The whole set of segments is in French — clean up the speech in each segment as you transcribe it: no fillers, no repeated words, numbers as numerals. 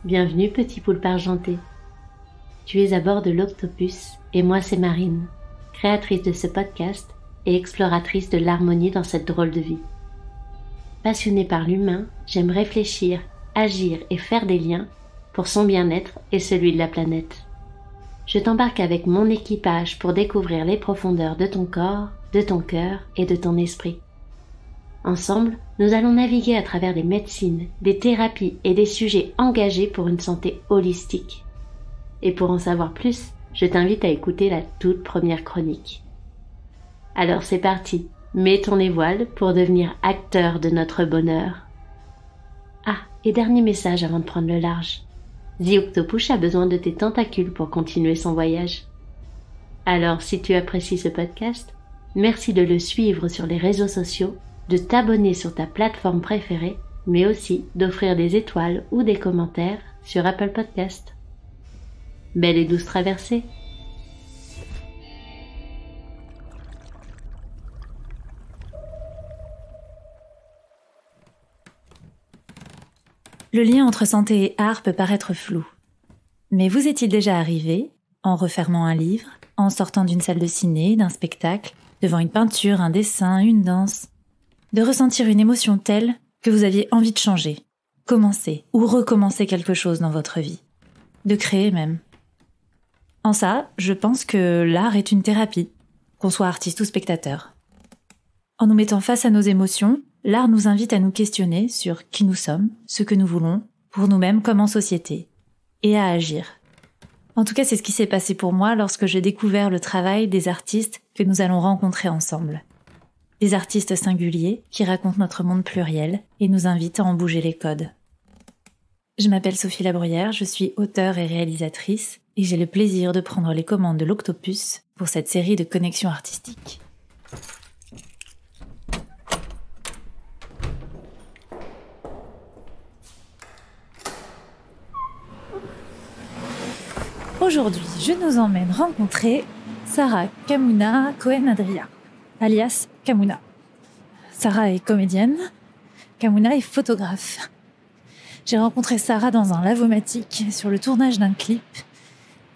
Bienvenue petit poulpe argenté. Tu es à bord de l'Octopus et moi c'est Marine, créatrice de ce podcast et exploratrice de l'harmonie dans cette drôle de vie. Passionnée par l'humain, j'aime réfléchir, agir et faire des liens pour son bien-être et celui de la planète. Je t'embarque avec mon équipage pour découvrir les profondeurs de ton corps, de ton cœur et de ton esprit. Ensemble, nous allons naviguer à travers des médecines, des thérapies et des sujets engagés pour une santé holistique. Et pour en savoir plus, je t'invite à écouter la toute première chronique. Alors c'est parti, mettons les voiles pour devenir acteur de notre bonheur. Ah, et dernier message avant de prendre le large. The Octopus a besoin de tes tentacules pour continuer son voyage. Alors si tu apprécies ce podcast, merci de le suivre sur les réseaux sociaux, de t'abonner sur ta plateforme préférée, mais aussi d'offrir des étoiles ou des commentaires sur Apple Podcast. Belle et douce traversée. Le lien entre santé et art peut paraître flou. Mais vous est-il déjà arrivé, en refermant un livre, en sortant d'une salle de ciné, d'un spectacle, devant une peinture, un dessin, une danse, de ressentir une émotion telle que vous aviez envie de changer, commencer ou recommencer quelque chose dans votre vie, de créer même. En ça, je pense que l'art est une thérapie, qu'on soit artiste ou spectateur. En nous mettant face à nos émotions, l'art nous invite à nous questionner sur qui nous sommes, ce que nous voulons, pour nous-mêmes comme en société, et à agir. En tout cas, c'est ce qui s'est passé pour moi lorsque j'ai découvert le travail des artistes que nous allons rencontrer ensemble. Des artistes singuliers qui racontent notre monde pluriel et nous invitent à en bouger les codes. Je m'appelle Sophie Labruyère, je suis auteure et réalisatrice et j'ai le plaisir de prendre les commandes de l'Octopus pour cette série de connexions artistiques. Aujourd'hui, je nous emmène rencontrer Sarah Kamuna Cohen-Adria, alias Kamuna. Sarah est comédienne, Kamuna est photographe. J'ai rencontré Sarah dans un lavomatique sur le tournage d'un clip.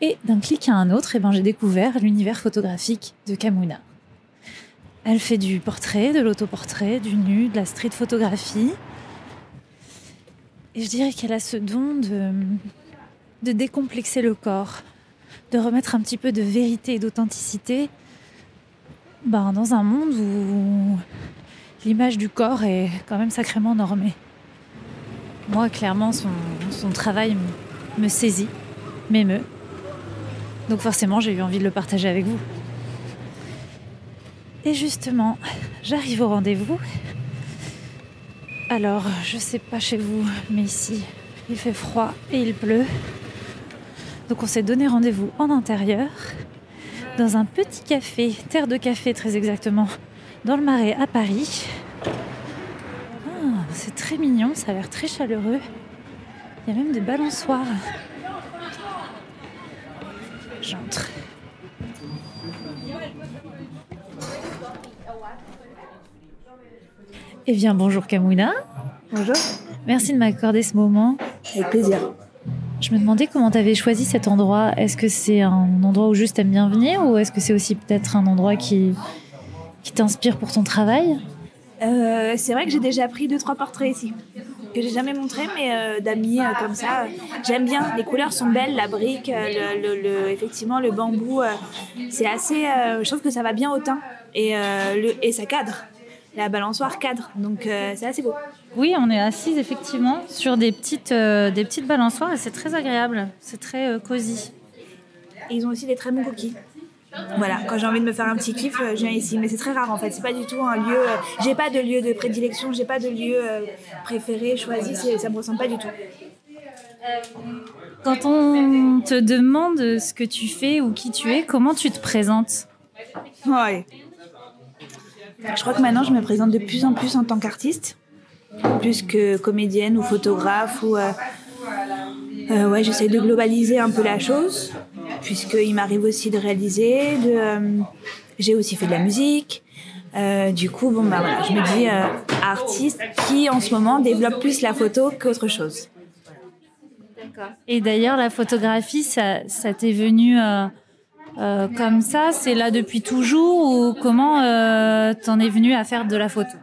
Et d'un clic à un autre, j'ai découvert l'univers photographique de Kamuna. Elle fait du portrait, de l'autoportrait, du nu, de la street photographie. Et je dirais qu'elle a ce don de décomplexer le corps, de remettre un petit peu de vérité et d'authenticité dans un monde où l'image du corps est quand même sacrément normée. Moi, clairement, son travail me saisit, m'émeut. Donc forcément, j'ai eu envie de le partager avec vous. Et justement, j'arrive au rendez-vous. Alors, je sais pas chez vous, mais ici, il fait froid et il pleut. Donc on s'est donné rendez-vous en intérieur, dans un petit café, terre de café très exactement, dans le Marais à Paris. C'est très mignon, ça a l'air très chaleureux. Il y a même des balançoires. J'entre. Eh bien, bonjour Kamuna. Bonjour. Merci de m'accorder ce moment. Avec plaisir. Je me demandais comment tu avais choisi cet endroit. Est-ce que c'est un endroit où juste t'aimes bien venir ou est-ce que c'est aussi peut-être un endroit qui t'inspire pour ton travail ? C'est vrai que j'ai déjà pris 2-3 portraits ici, que j'ai jamais montré, mais d'amis comme ça. J'aime bien, les couleurs sont belles, la brique, effectivement le bambou, c'est assez. Je trouve que ça va bien au teint et ça cadre. La balançoire cadre, donc c'est assez beau. Oui, on est assises effectivement sur des petites balançoires et c'est très agréable, c'est très cosy. Et ils ont aussi des très bons cookies. Voilà, quand j'ai envie de me faire un petit kiff, je viens ici. Mais c'est très rare en fait, c'est pas du tout un lieu... j'ai pas de lieu de prédilection, j'ai pas de lieu préféré, choisi, ça me ressemble pas du tout. Quand on te demande ce que tu fais ou qui tu es, comment tu te présentes ? Ouais. Je crois que maintenant je me présente de plus en plus en tant qu'artiste, plus que comédienne ou photographe ou... j'essaie de globaliser un peu la chose, puisqu'il m'arrive aussi de réaliser, j'ai aussi fait de la musique. Du coup, je me dis artiste qui, en ce moment, développe plus la photo qu'autre chose. Et d'ailleurs, la photographie, ça t'est venu comme ça? C'est là depuis toujours ou comment t'en es venu à faire de la photo?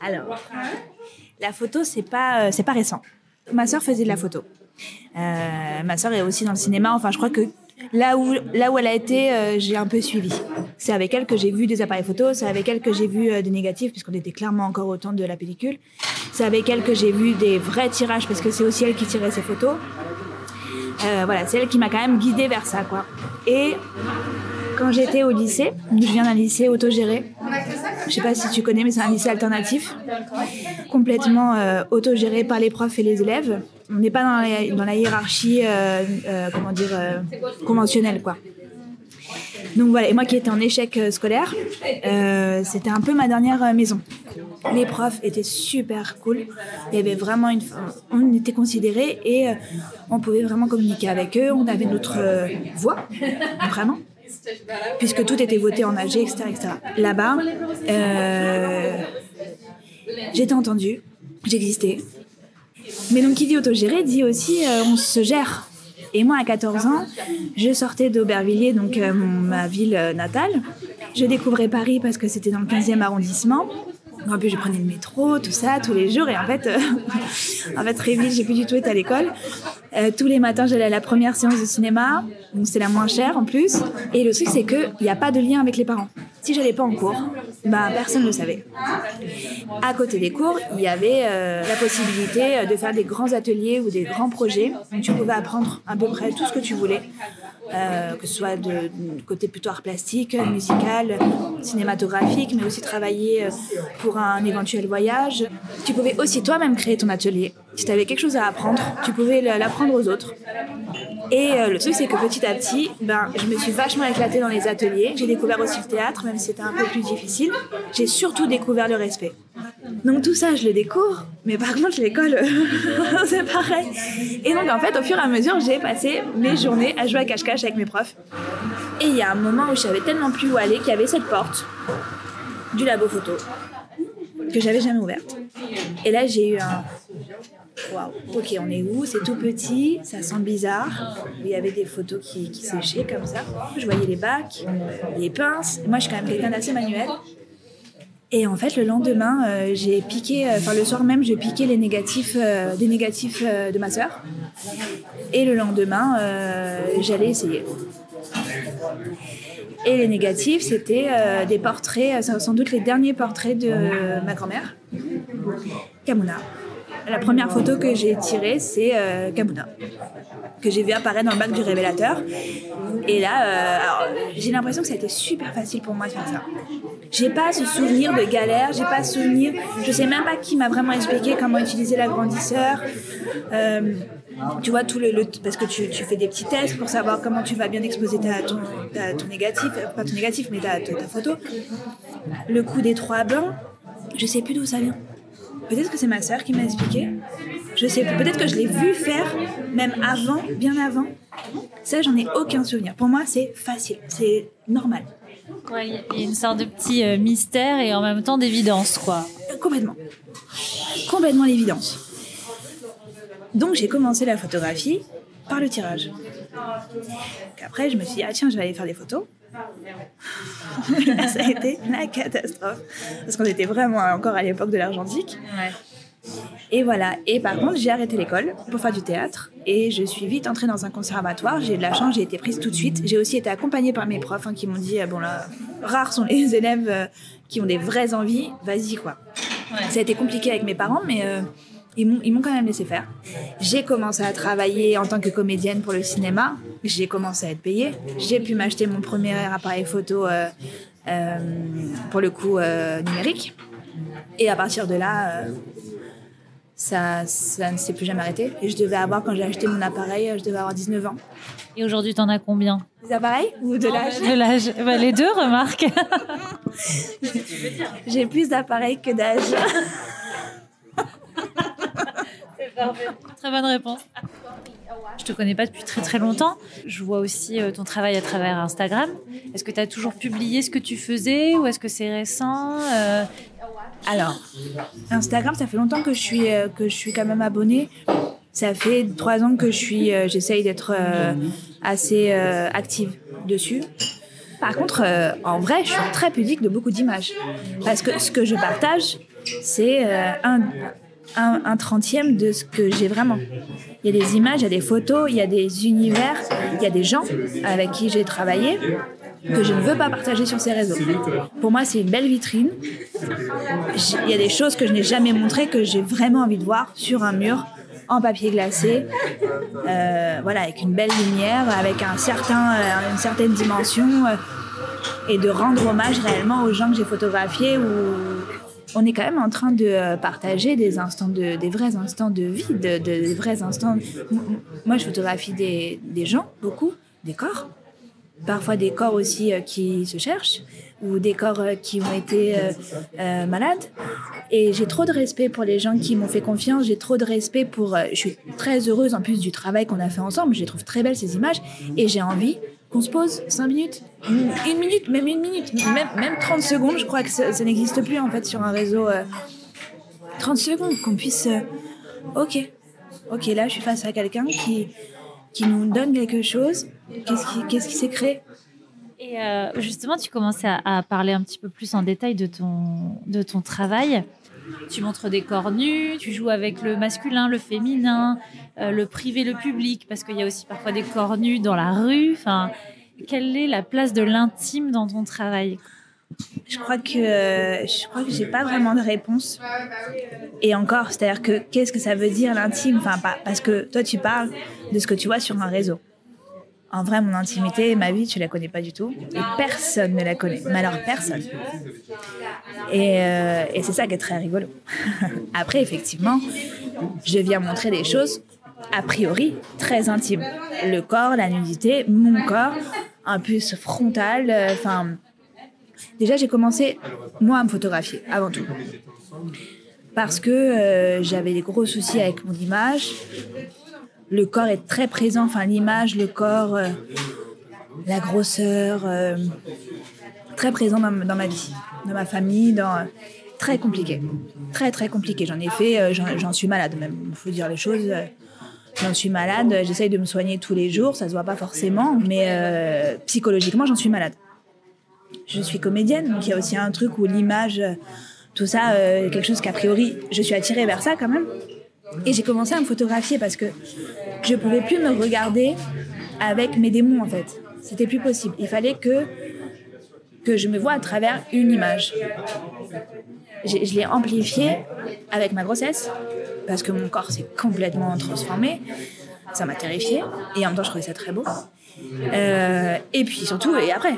Alors, la photo, c'est pas récent. Ma sœur faisait de la photo. Ma sœur est aussi dans le cinéma. Enfin, je crois que là où elle a été, j'ai un peu suivi. C'est avec elle que j'ai vu des appareils photo, c'est avec elle que j'ai vu des négatifs, puisqu'on était clairement encore au temps de la pellicule. C'est avec elle que j'ai vu des vrais tirages, parce que c'est aussi elle qui tirait ses photos. Voilà, c'est elle qui m'a quand même guidée vers ça, quoi. Et quand j'étais au lycée, je viens d'un lycée autogéré. Je sais pas si tu connais, mais c'est un lycée alternatif, complètement autogéré par les profs et les élèves. On n'est pas dans la hiérarchie, conventionnelle, quoi. Donc voilà, et moi qui étais en échec scolaire, c'était un peu ma dernière maison. Les profs étaient super cool. Il y avait vraiment on était considérés et on pouvait vraiment communiquer avec eux. On avait notre voix, vraiment. Puisque tout était voté en AG, etc., etc. Là-bas, j'étais entendue, j'existais. Mais donc, qui dit autogéré dit aussi on se gère. Et moi, à 14 ans, je sortais d'Aubervilliers, donc ma ville natale. Je découvrais Paris parce que c'était dans le 15e arrondissement. En plus, je prenais le métro, tout ça, tous les jours. Et en fait, très vite, j'ai plus du tout été à l'école. Tous les matins, j'allais à la première séance de cinéma. Donc, c'est la moins chère en plus. Et le truc, c'est qu'il n'y a pas de lien avec les parents. Si j'allais pas en cours, personne ne le savait. À côté des cours, il y avait la possibilité de faire des grands ateliers ou des grands projets. Donc, tu pouvais apprendre à peu près tout ce que tu voulais. Que ce soit de côté plutôt art plastique, musical, cinématographique, mais aussi travailler pour un éventuel voyage. Tu pouvais aussi toi-même créer ton atelier. Si tu avais quelque chose à apprendre, tu pouvais l'apprendre aux autres. Et le truc, c'est que petit à petit, je me suis vachement éclatée dans les ateliers. J'ai découvert aussi le théâtre, même si c'était un peu plus difficile. J'ai surtout découvert le respect. Donc tout ça, je le découvre, mais par contre, l'école, c'est pareil. Et donc, en fait, au fur et à mesure, j'ai passé mes journées à jouer à cache-cache avec mes profs. Et il y a un moment où je savais tellement plus où aller qu'il y avait cette porte du labo photo que j'avais jamais ouverte. Et là, j'ai eu un... Waouh, ok, on est où? C'est tout petit, ça sent bizarre. Il y avait des photos qui séchaient comme ça. Je voyais les bacs, les pinces. Et moi, je suis quand même quelqu'un d'assez manuel. Et en fait, le lendemain, j'ai piqué... le soir même, j'ai piqué des négatifs de ma sœur. Et le lendemain, j'allais essayer. Et les négatifs, c'était des portraits, sans doute les derniers portraits de ma grand-mère, Kamuna. La première photo que j'ai tirée, c'est Kamuna, que j'ai vu apparaître dans le bac du révélateur. Et là, j'ai l'impression que ça a été super facile pour moi de faire ça. J'ai pas ce souvenir de galère, j'ai pas ce souvenir... Je sais même pas qui m'a vraiment expliqué comment utiliser l'agrandisseur. Tu vois, parce que tu fais des petits tests pour savoir comment tu vas bien exposer ton négatif, pas ton négatif, mais ta photo. Le coup des 3 blancs, je sais plus d'où ça vient. Peut-être que c'est ma sœur qui m'a expliqué. Je sais plus. Peut-être que je l'ai vu faire, même avant, bien avant. Ça, j'en ai aucun souvenir. Pour moi, c'est facile, c'est normal. Ouais, il y a une sorte de petit mystère et en même temps d'évidence, quoi. Complètement l'évidence. Donc, j'ai commencé la photographie par le tirage. Après, je me suis dit, tiens, je vais aller faire des photos. Ça a été la catastrophe. Parce qu'on était vraiment encore à l'époque de l'argentique. Ouais. Et voilà. Et par contre, j'ai arrêté l'école pour faire du théâtre. Et je suis vite entrée dans un conservatoire. J'ai eu de la chance, j'ai été prise tout de suite. J'ai aussi été accompagnée par mes profs qui m'ont dit, rares sont les élèves qui ont des vraies envies. Vas-y, quoi. Ouais. Ça a été compliqué avec mes parents, mais... Ils m'ont quand même laissé faire. J'ai commencé à travailler en tant que comédienne pour le cinéma. J'ai commencé à être payée. J'ai pu m'acheter mon premier appareil photo, pour le coup, numérique. Et à partir de là, ça ne s'est plus jamais arrêté. Et quand j'ai acheté mon appareil, je devais avoir 19 ans. Et aujourd'hui, t'en as combien? Des appareils ou de l'âge? De l'âge. Les deux, remarque. J'ai plus d'appareils que d'âge. C'est parfait. Très bonne réponse. Je te connais pas depuis très très longtemps. Je vois aussi ton travail à travers Instagram. Est-ce que tu as toujours publié ce que tu faisais ou est-ce que c'est récent? Alors, Instagram, ça fait longtemps que je suis quand même abonnée. Ça fait 3 ans que j'essaye d'être assez active dessus. Par contre, en vrai, je suis très pudique de beaucoup d'images. Parce que ce que je partage, c'est un trentième de ce que j'ai vraiment. Il y a des images, il y a des photos, il y a des univers, il y a des gens avec qui j'ai travaillé que je ne veux pas partager sur ces réseaux. Pour moi, c'est une belle vitrine. Il y a des choses que je n'ai jamais montrées que j'ai vraiment envie de voir sur un mur en papier glacé, voilà, avec une belle lumière, avec une certaine dimension, et de rendre hommage réellement aux gens que j'ai photographiés. Où on est quand même en train de partager des vrais instants de vie, des vrais instants. Moi, je photographie des gens, beaucoup, des corps. Parfois des corps aussi qui se cherchent, ou des corps qui ont été malades. Et j'ai trop de respect pour les gens qui m'ont fait confiance, j'ai trop de respect pour... je suis très heureuse en plus du travail qu'on a fait ensemble, je les trouve très belles ces images, et j'ai envie qu'on se pose 5 minutes, 1 minute, même 1 minute, même 30 secondes, je crois que ça n'existe plus en fait sur un réseau. 30 secondes, qu'on puisse... Ok, là je suis face à quelqu'un qui nous donne quelque chose. Qu'est-ce qui s'est créé? Et justement, tu commençais à parler un petit peu plus en détail de ton travail. Tu montres des corps nus, tu joues avec le masculin, le féminin, le privé, le public, parce qu'il y a aussi parfois des corps nus dans la rue. Enfin, quelle est la place de l'intime dans ton travail? Je crois que j'ai pas vraiment de réponse. Et encore, c'est-à-dire que qu'est-ce que ça veut dire l'intime? Enfin, parce que toi, tu parles de ce que tu vois sur un réseau. En vrai, mon intimité, ma vie, tu la connais pas du tout. Et personne ne la connaît. Mais alors, personne. Et c'est ça qui est très rigolo. Après, effectivement, je viens montrer des choses, a priori, très intimes. Le corps, la nudité, mon corps, un peu frontal. Déjà, j'ai commencé, moi, à me photographier, avant tout. Parce que j'avais des gros soucis avec mon image. Le corps est très présent, enfin l'image, le corps, la grosseur, très présent dans ma vie, dans ma famille, très compliqué, très très compliqué. J'en ai fait, j'en suis malade même, il faut dire les choses. J'en suis malade, j'essaye de me soigner tous les jours, ça se voit pas forcément, mais psychologiquement j'en suis malade. Je suis comédienne, donc il y a aussi un truc où l'image, tout ça, quelque chose qu'a priori, je suis attirée vers ça quand même. Et j'ai commencé à me photographier parce que je pouvais plus me regarder avec mes démons en fait. C'était plus possible. Il fallait que je me voie à travers une image. Je l'ai amplifiée avec ma grossesse parce que mon corps s'est complètement transformé. Ça m'a terrifiée et en même temps je trouvais ça très beau. Et puis surtout, et après,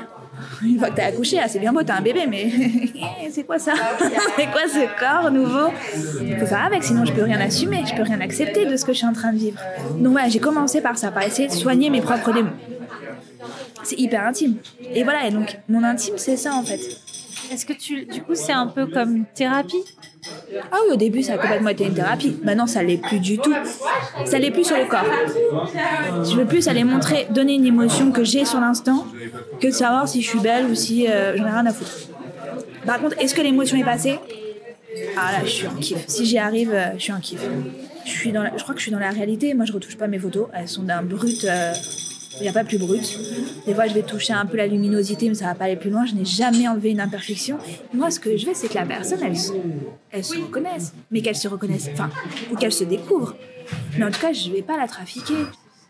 une fois que t'as accouché, c'est bien beau, t'as un bébé, mais c'est quoi ça? C'est quoi ce corps nouveau? Il faut faire avec, sinon je peux rien assumer, je peux rien accepter de ce que je suis en train de vivre. Donc voilà, j'ai commencé par ça, par essayer de soigner mes propres démons. C'est hyper intime. Et voilà, et donc mon intime, c'est ça en fait. Est-ce que du coup, c'est un peu comme une thérapie? Ah oui, au début, ça a complètement été une thérapie. Maintenant, ça l'est plus du tout. Ça l'est plus sur le corps. Je veux plus aller montrer, donner une émotion que j'ai sur l'instant, que de savoir si je suis belle ou si j'en ai rien à foutre. Par contre, est-ce que l'émotion est passée? Ah là, je suis en kiff. Si j'y arrive, je suis en kiff. Je crois que je suis dans la réalité. Moi, je retouche pas mes photos. Elles sont d'un brut... Il n'y a pas plus brut. Des fois, je vais toucher un peu la luminosité, mais ça ne va pas aller plus loin. Je n'ai jamais enlevé une imperfection. Moi, ce que je veux, c'est que la personne, elle se reconnaisse. Mais qu'elle se reconnaisse, ou qu'elle se découvre. Mais en tout cas, je ne vais pas la trafiquer.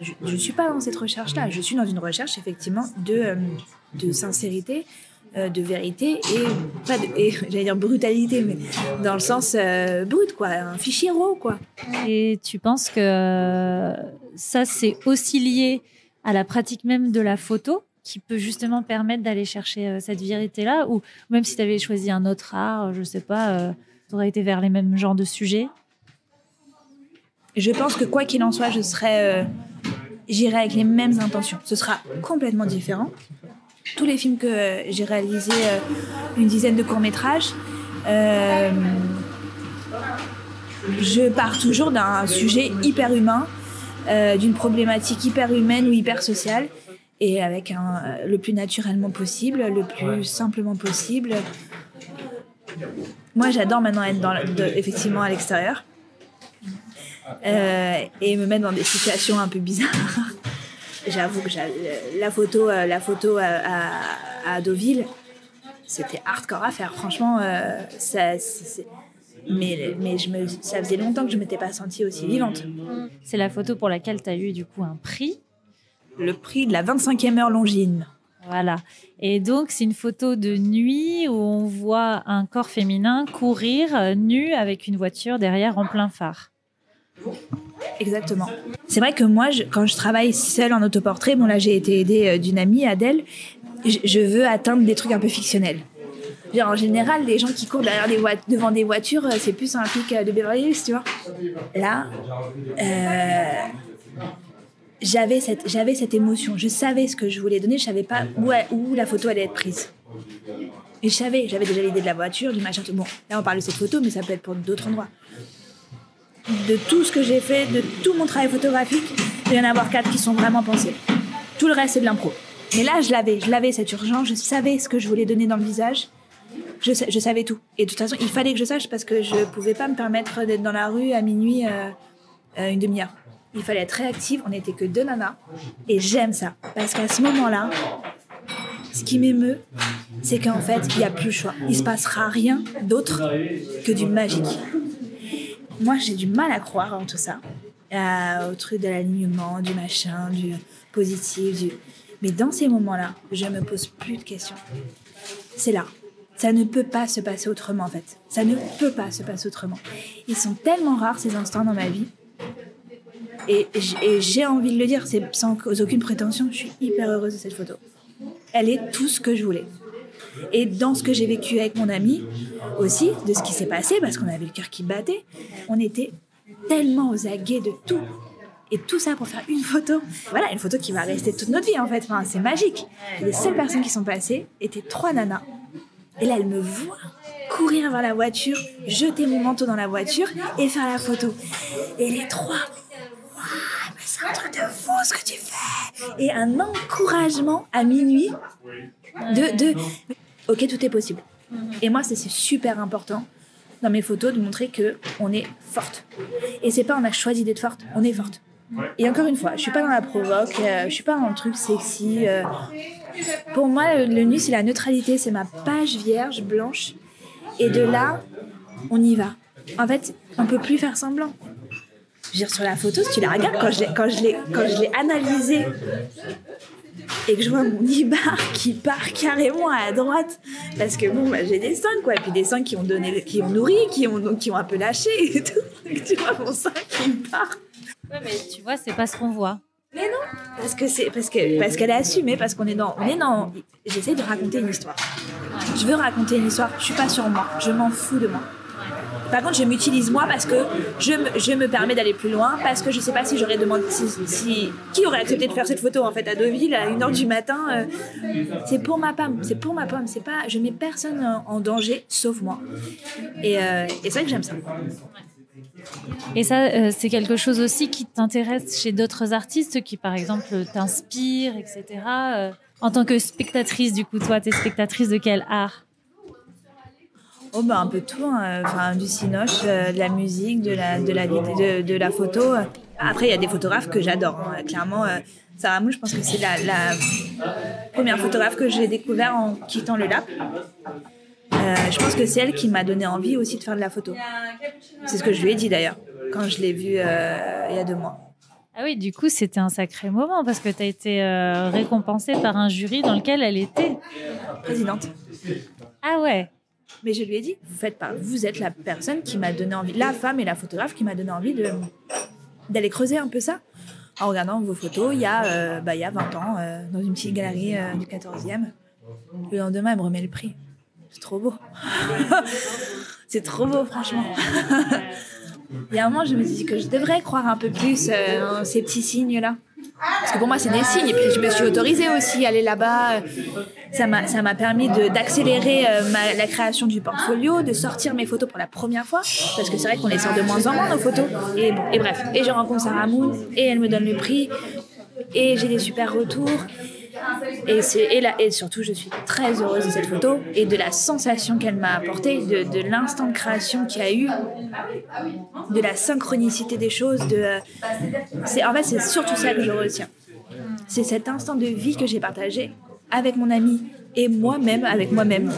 Je ne suis pas dans cette recherche-là. Je suis dans une recherche, effectivement, de sincérité, de vérité et j'allais dire brutalité, mais dans le sens brut, quoi. Un fichier raw, quoi. Et tu penses que ça, c'est aussi lié à la pratique même de la photo qui peut justement permettre d'aller chercher cette vérité-là, ou même si tu avais choisi un autre art, je sais pas, tu aurais été vers les mêmes genres de sujets? Je pense que quoi qu'il en soit, j'irai avec les mêmes intentions. Ce sera complètement différent. Tous les films que j'ai réalisés, une dizaine de courts-métrages, je pars toujours d'un sujet hyper humain, d'une problématique hyper humaine ou hyper sociale, et avec le plus naturellement possible, le plus simplement possible. Moi, j'adore maintenant être effectivement à l'extérieur. et me mettre dans des situations un peu bizarres. J'avoue que la photo à Deauville, c'était hardcore à faire. Franchement, ça faisait longtemps que je ne m'étais pas sentie aussi vivante. C'est la photo pour laquelle tu as eu du coup un prix. Le prix de la 25e heure Longines. Voilà. Et donc, c'est une photo de nuit où on voit un corps féminin courir nu avec une voiture derrière en plein phare. Exactement. C'est vrai que moi, quand je travaille seule en autoportrait, bon là j'ai été aidée d'une amie, Adèle, je veux atteindre des trucs un peu fictionnels. Genre, en général, les gens qui courent devant des voitures, c'est plus un truc de Beverly Hills, tu vois. Là, j'avais cette émotion. Je savais ce que je voulais donner, je savais pas où la photo allait être prise. Et j'avais déjà l'idée de la voiture, du machin. Bon, là on parle de cette photo, mais ça peut être pour d'autres endroits. De tout ce que j'ai fait, de tout mon travail photographique, il y en a avoir 4 qui sont vraiment pensés. Tout le reste, c'est de l'impro. Mais là, je l'avais cette urgence, je savais ce que je voulais donner dans le visage. Je savais tout. Et de toute façon, il fallait que je sache parce que je pouvais pas me permettre d'être dans la rue à minuit une demi-heure. Il fallait être réactive, on n'était que 2 nanas. Et j'aime ça. Parce qu'à ce moment-là, ce qui m'émeut, c'est qu'en fait, il n'y a plus le choix. Il se passera rien d'autre que du magique. Moi, j'ai du mal à croire en tout ça. Au truc de l'alignement, du machin, du positif. Mais dans ces moments-là, je me pose plus de questions. C'est là. Ça ne peut pas se passer autrement, en fait. Ça ne peut pas se passer autrement. Ils sont tellement rares, ces instants dans ma vie. Et j'ai envie de le dire, c'est sans aucune prétention, je suis hyper heureuse de cette photo. Elle est tout ce que je voulais. Et dans ce que j'ai vécu avec mon ami aussi, de ce qui s'est passé, parce qu'on avait le cœur qui battait, on était tellement aux aguets de tout. Et tout ça pour faire une photo. Voilà, une photo qui va rester toute notre vie, en fait. Enfin, c'est magique. Et les seules personnes qui sont passées étaient 3 nanas. Et là, elles me voient courir vers la voiture, jeter mon manteau dans la voiture et faire la photo. Et les 3... Mais c'est un truc de fou ce que tu fais. Et un encouragement à minuit de ok, tout est possible. Et moi, c'est super important dans mes photos de montrer qu'on est forte. Et c'est pas on a choisi d'être forte, on est forte. Et encore une fois, je suis pas dans la provoque, je suis pas dans le truc sexy. Pour moi, le nu, c'est la neutralité, c'est ma page vierge, blanche. Et de là, on y va. En fait, on peut plus faire semblant. Je veux dire, sur la photo, si tu la regardes, quand je l'ai analysée et que je vois mon Ibar qui part carrément à droite, parce que bon, j'ai des seins, quoi, et puis des seins qui ont nourri, qui ont un peu lâché et tout. Donc, tu vois mon sein qui part. Ouais, mais tu vois, c'est pas ce qu'on voit. Mais non, parce qu'elle est assumée, parce qu'on est dans. J'essaie de raconter une histoire. Je veux raconter une histoire. Je suis pas sur moi. Je m'en fous de moi. Par contre, je m'utilise moi parce que je me permets d'aller plus loin, parce que je sais pas si j'aurais demandé qui aurait accepté de faire cette photo en fait à Deauville à 1h du matin. C'est pour ma pomme. C'est pas. Je mets personne en danger sauf moi. Et c'est vrai que j'aime ça. Et ça, c'est quelque chose aussi qui t'intéresse chez d'autres artistes qui, par exemple, t'inspirent, etc. En tant que spectatrice, du coup, toi, t'es spectatrice de quel art ? Oh un peu tout, hein. Enfin, du cinoche, de la musique, de la photo. Après, il y a des photographes que j'adore. Hein. Clairement, Sarah Mou, je pense que c'est la première photographe que j'ai découvert en quittant le Lap. Je pense que c'est elle qui m'a donné envie aussi de faire de la photo. C'est ce que je lui ai dit d'ailleurs, quand je l'ai vue il y a 2 mois. Ah oui, du coup, c'était un sacré moment parce que tu as été récompensée par un jury dans lequel elle était présidente. Ah ouais. Mais je lui ai dit, vous êtes la personne qui m'a donné envie, la femme et la photographe qui m'a donné envie d'aller creuser un peu ça. En regardant vos photos, il y a 20 ans, dans une petite galerie du 14e. Le lendemain, elle me remet le prix. C'est trop beau. C'est trop beau, franchement. Il y a un moment, je me suis dit que je devrais croire un peu plus dans ces petits signes-là. Parce que pour moi, c'est des signes. Et puis, je me suis autorisée aussi à aller là-bas. Ça m'a permis d'accélérer la création du portfolio, de sortir mes photos pour la première fois. Parce que c'est vrai qu'on les sort de moins en moins, nos photos. Et bref. Et je rencontre Sarah Moon et elle me donne le prix. Et j'ai des super retours. Et surtout, je suis très heureuse de cette photo et de la sensation qu'elle m'a apportée, de l'instant de création qu'il y a eu, de la synchronicité des choses. En fait, c'est surtout ça que je retiens. C'est cet instant de vie que j'ai partagé avec mon ami et moi-même, avec moi-même.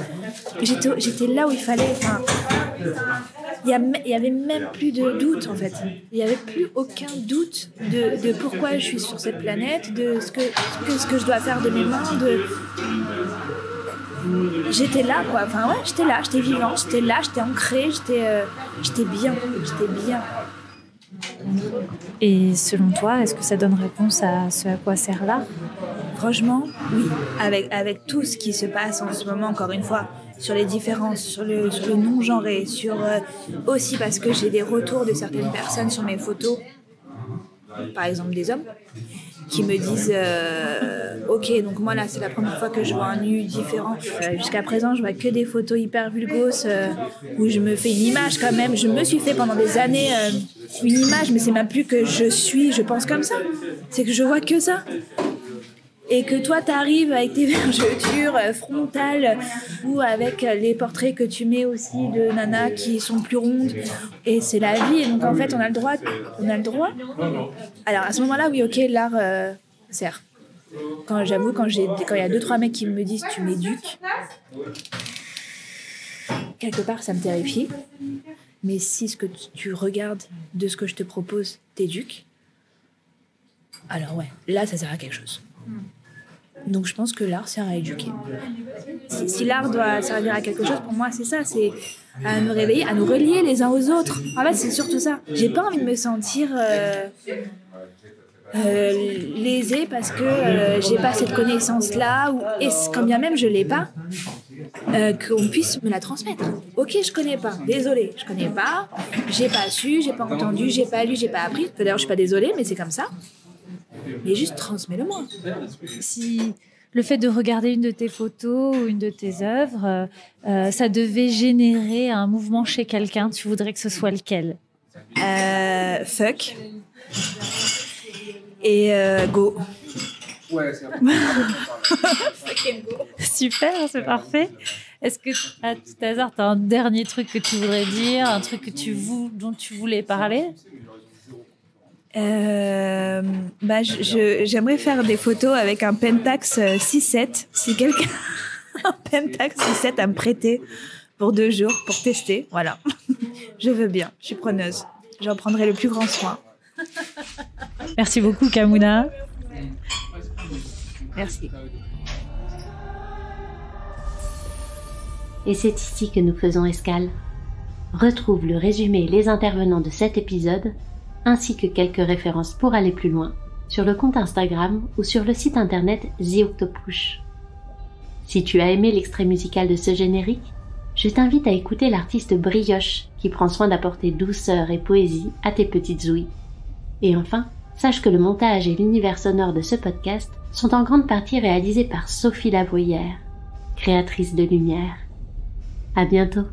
J'étais là où il fallait. Enfin, il y avait même plus de doute en fait. Il y avait plus aucun doute de pourquoi je suis sur cette planète, de ce que je dois faire de mes mains. J'étais là quoi. Enfin ouais, j'étais là, j'étais vivante, j'étais là, j'étais ancrée, j'étais bien. Et selon toi, est-ce que ça donne réponse à ce à quoi sert l'art ? Franchement, oui. Avec tout ce qui se passe en ce moment, encore une fois, sur les différences, sur le non-genré, aussi parce que j'ai des retours de certaines personnes sur mes photos, par exemple des hommes, qui me disent ok, donc moi là c'est la première fois que je vois un nu différent. Jusqu'à présent je vois que des photos hyper vulgos où je me fais une image quand même. Je me suis fait pendant des années une image, mais c'est même plus que je pense comme ça, c'est que je vois que ça. Et que toi t'arrives avec tes vergetures frontales ou avec les portraits que tu mets aussi de nanas qui sont plus rondes, et c'est la vie. Et donc en fait on a le droit. Alors à ce moment-là, oui, ok, l'art sert. Quand il y a 2-3 mecs qui me disent tu m'éduques, quelque part ça me terrifie. Mais si ce que tu regardes de ce que je te propose t'éduque, alors ouais, là ça sert à quelque chose. Donc je pense que l'art sert à éduquer. Si l'art doit servir à quelque chose, pour moi c'est ça, c'est à nous réveiller, à nous relier les uns aux autres. En fait c'est surtout ça. J'ai pas envie de me sentir lésée parce que j'ai pas cette connaissance-là, et quand bien même je l'ai pas, qu'on puisse me la transmettre. Ok, je connais pas, désolée, je connais pas, j'ai pas su, j'ai pas entendu, j'ai pas lu, j'ai pas appris. D'ailleurs je suis pas désolée, mais c'est comme ça. Mais juste transmets-le-moi. Si le fait de regarder une de tes photos ou une de tes œuvres, ça devait générer un mouvement chez quelqu'un, tu voudrais que ce soit lequel ? Fuck. Et go. Ouais, c'est Fucking go. Super, c'est parfait. Est-ce que, à tout hasard, tu as un dernier truc que tu voudrais dire, un truc dont tu voulais parler ? J'aimerais faire des photos avec un Pentax 6.7. Si quelqu'un a un Pentax 6.7 à me prêter pour 2 jours pour tester, voilà. Je veux bien, je suis preneuse. J'en prendrai le plus grand soin. Merci beaucoup, Kamouna. Merci. Et c'est ici que nous faisons escale. Retrouve le résumé et les intervenants de cet épisode, ainsi que quelques références pour aller plus loin, sur le compte Instagram ou sur le site internet The Octopush. Si tu as aimé l'extrait musical de ce générique, je t'invite à écouter l'artiste Brioche qui prend soin d'apporter douceur et poésie à tes petites ouïes. Et enfin, sache que le montage et l'univers sonore de ce podcast sont en grande partie réalisés par Sophie Lavoyère, créatrice de lumière. À bientôt.